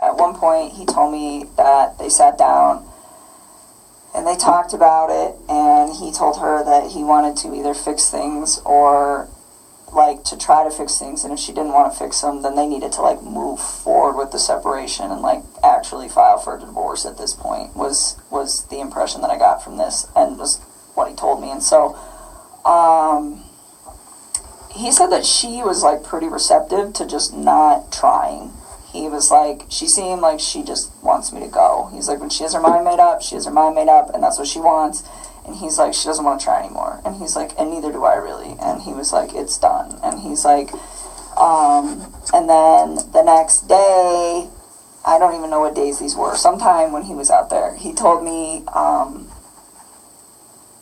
at one point he told me that they sat down and they talked about it, and he told her that he wanted to either fix things or like to try to fix things, and if she didn't want to fix them, then they needed to like move forward with the separation and like actually file for a divorce at this point was the impression that I got from this, and was what he told me. And so he said that she was like pretty receptive to just not trying. He was like, she seemed like she just wants me to go. He's like, when she has her mind made up, she has her mind made up, and that's what she wants. And he's like, she doesn't want to try anymore. And he's like, and neither do I really. And he was like, it's done. And he's like, and then the next day, I don't even know what days these were. Sometime when he was out there, he told me,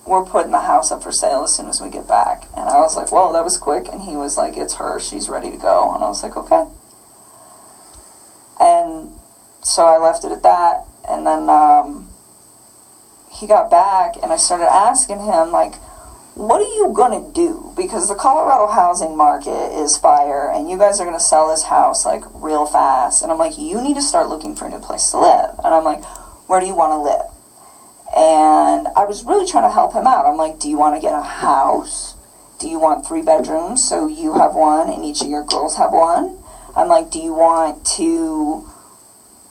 we're putting the house up for sale as soon as we get back. And I was like, well, that was quick. And he was like, it's her. She's ready to go. And I was like, okay. And so I left it at that. And then he got back, and I started asking him, like, what are you going to do? Because the Colorado housing market is fire, and you guys are going to sell this house, like, real fast. And I'm like, you need to start looking for a new place to live. And I'm like, where do you want to live? And I was really trying to help him out. I'm like, do you want to get a house? Do you want 3 bedrooms so you have one and each of your girls have one? I'm like, do you want to,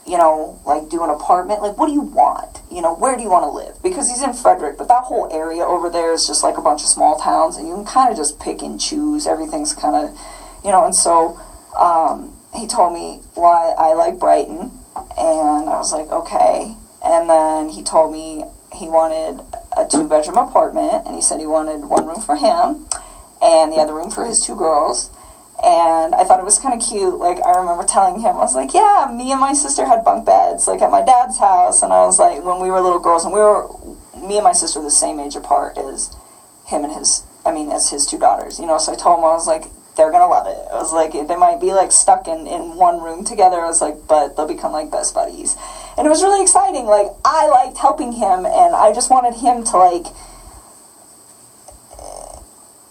you know, like do an apartment? Like, what do you want? You know, where do you want to live? Because he's in Frederick, but that whole area over there is just like a bunch of small towns, and you can kind of just pick and choose. Everything's kind of, you know, and so he told me, well, I like Brighton, and I was like, okay. And then he told me he wanted a 2-bedroom apartment, and he said he wanted 1 room for him and the other room for his 2 girls. And I thought it was kind of cute. Like, I remember telling him, I was like, yeah, me and my sister had bunk beds, like, at my dad's house. And I was like, when we were little girls, and me and my sister were the same age apart as him and as his 2 daughters, you know. So I told him, I was like, they're going to love it. I was like, they might be, like, stuck in 1 room together. I was like, but they'll become, like, best buddies. And it was really exciting. Like, I liked helping him, and I just wanted him to, like,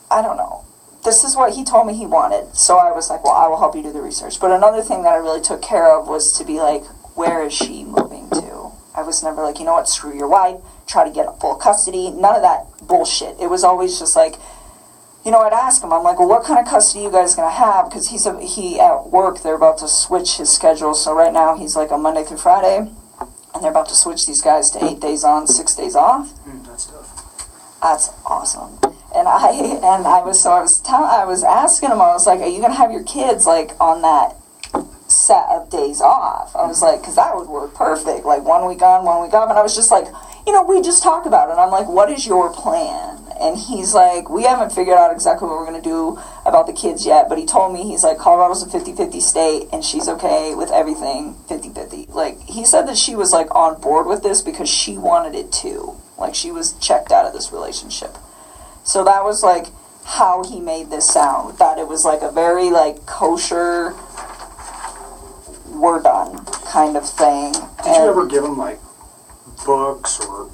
I don't know. This is what he told me he wanted. So I was like, well, I will help you do the research. But another thing that I really took care of was to be like, where is she moving to? I was never like, you know what, screw your wife, try to get full custody. None of that bullshit. It was always just like, you know, I'd ask him, I'm like, well, what kind of custody you guys going to have? Because he at work, they're about to switch his schedule. So right now he's like a Monday through Friday, and they're about to switch these guys to 8 days on, 6 days off. That's tough. That's awesome. And I was asking him, I was like, are you going to have your kids, like, on that set of days off? I was like, because that would work perfect, like, 1 week on, 1 week off. And I was just like, you know, we just talked about it. And I'm like, what is your plan? And he's like, we haven't figured out exactly what we're going to do about the kids yet. But he told me, he's like, Colorado's a 50-50 state, and she's okay with everything 50-50. Like, he said that she was, like, on board with this because she wanted it too. Like, she was checked out of this relationship. So that was, like, how he made this sound. That it was, like, a very, like, kosher, we're done kind of thing. Did you ever give him, like, books or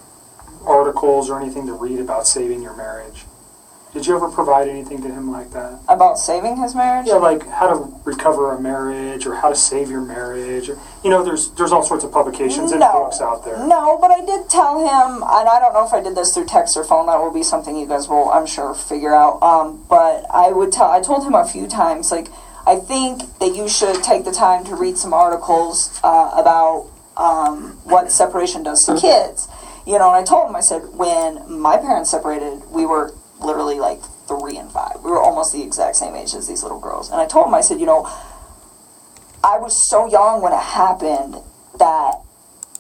articles or anything to read about saving your marriage? Did you ever provide anything to him like that? About saving his marriage? Yeah, like how to recover a marriage or how to save your marriage. You know, there's all sorts of publications and books out there. No, but I did tell him, and I don't know if I did this through text or phone. That will be something you guys will, I'm sure, figure out. But I told him a few times, like, I think that you should take the time to read some articles about what separation does to kids. You know, and I told him, I said, when my parents separated, we were literally like 3 and 5. We were almost the exact same age as these little girls. And I told him, I said, you know, I was so young when it happened that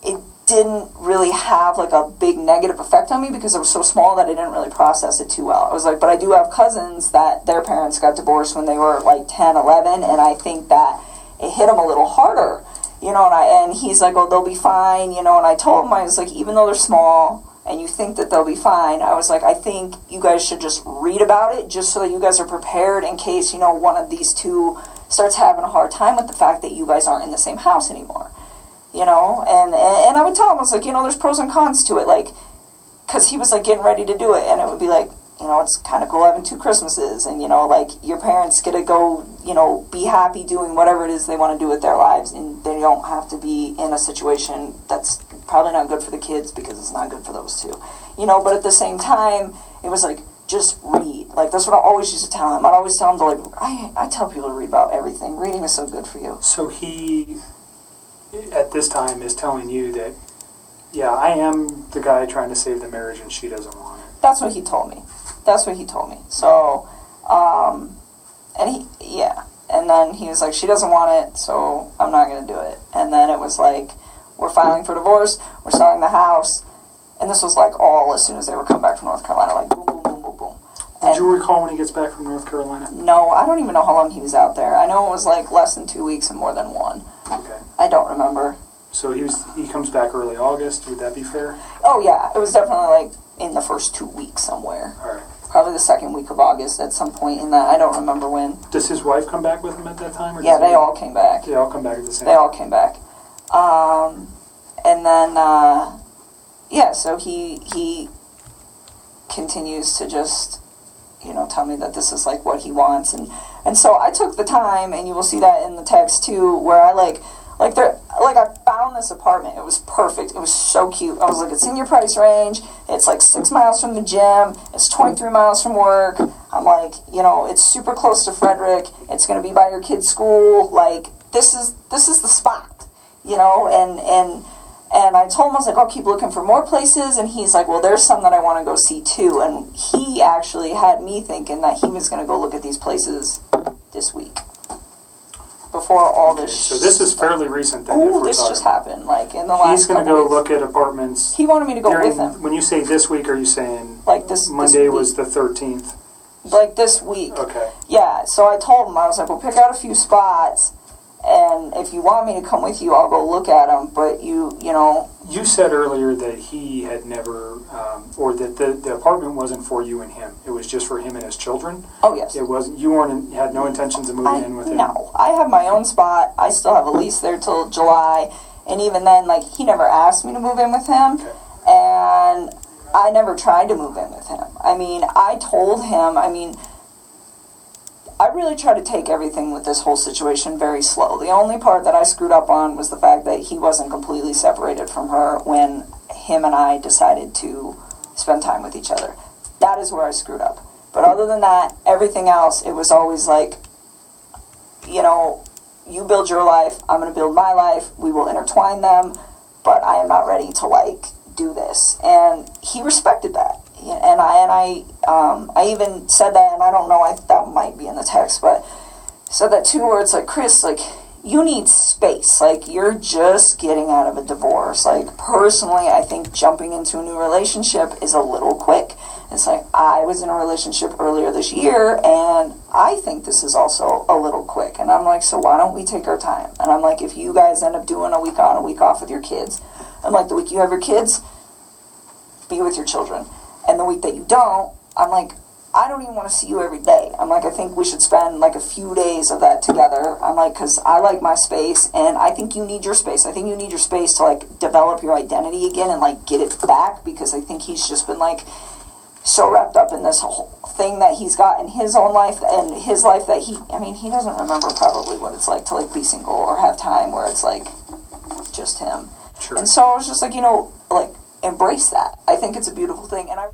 it didn't really have like a big negative effect on me because I was so small that I didn't really process it too well. I was like, but I do have cousins that their parents got divorced when they were like 10, 11, and I think that it hit them a little harder. You know, and he's like, oh, they'll be fine, you know, and I told him, I was like, even though they're small and you think that they'll be fine, I was like, I think you guys should just read about it just so that you guys are prepared in case, you know, one of these two starts having a hard time with the fact that you guys aren't in the same house anymore, you know, and I would tell him, I was like, you know, there's pros and cons to it, like, because he was, like, getting ready to do it, and it would be like, you know, it's kind of cool having 2 Christmases, and, you know, like, your parents get to go, you know, be happy doing whatever it is they want to do with their lives, and they don't have to be in a situation that's probably not good for the kids because it's not good for those two, you know. But at the same time, it was like, just read. Like, that's what I always used to tell him. I'd always tell him to, like, I tell people to read about everything. Reading is so good for you. So he, at this time, is telling you that, yeah, I am the guy trying to save the marriage and she doesn't want it. That's what he told me. That's what he told me. So, and then he was like, she doesn't want it, so I'm not going to do it. And then it was like, we're filing for divorce, we're selling the house, and this was like all as soon as they were coming back from North Carolina, like boom, boom, boom, boom, boom. Did you recall when he gets back from North Carolina? No, I don't even know how long he was out there. I know it was like less than 2 weeks and more than 1. Okay. I don't remember. So he comes back early August, would that be fair? Oh yeah, it was definitely like in the first 2 weeks somewhere. All right. Probably the second week of August at some point in that. I don't remember when. Does his wife come back with him at that time? Or yeah, they all came back. They all come back at the same time? They all came back. And then, so he continues to just, you know, tell me that this is like what he wants. And so I took the time, and you will see that in the text too, where I I found this apartment. It was perfect. It was so cute. I was like, it's in your price range. It's like 6 miles from the gym. It's 23 miles from work. I'm like, you know, it's super close to Frederick. It's going to be by your kid's school. Like, this is the spot, you know. And I told him, I was like, I'll keep looking for more places. And he's like, well, there's some that I want to go see too. And he actually had me thinking that he was going to go look at these places this week. Before all this. So this is fairly recent then. Oh, this just happened, like in the last. He's going to go look at apartments. He wanted me to go with him. When you say this week, are you saying like this? Monday this was the 13th. Like this week. Okay. Yeah. So I told him, I was like, "We'll pick out a few spots, and if you want me to come with you, I'll go look at them." But you know. You said earlier that he had never, or that the apartment wasn't for you and him. It was just for him and his children. Oh yes. It wasn't. You had no intentions of moving in with him. No, I have my own spot. I still have a lease there till July, and even then, like, he never asked me to move in with him, okay. And I never tried to move in with him. I mean, I told him. I mean, I really try to take everything with this whole situation very slow. The only part that I screwed up on was the fact that he wasn't completely separated from her when him and I decided to spend time with each other. That is where I screwed up. But other than that, everything else, it was always like, you know, you build your life, I'm going to build my life, we will intertwine them, but I am not ready to, like, do this. And he respected that. And I even said that, and I don't know, that might be in the text, but said that too, where it's like, Chris, like, you need space. Like, you're just getting out of a divorce. Like, personally, I think jumping into a new relationship is a little quick. It's like, I was in a relationship earlier this year, and I think this is also a little quick. And I'm like, so why don't we take our time? And I'm like, if you guys end up doing a week on, a week off with your kids, I'm like, the week you have your kids, be with your children. And the week that you don't, I'm like, I don't even want to see you every day. I'm like, I think we should spend like a few days of that together. I'm like, because I like my space, and I think you need your space. I think you need your space to like develop your identity again and like get it back, because I think he's just been like so wrapped up in this whole thing that he's got in his own life and his life that he doesn't remember probably what it's like to like be single or have time where it's like just him. Sure. And so I was just like, you know, like, embrace that. I think it's a beautiful thing. And I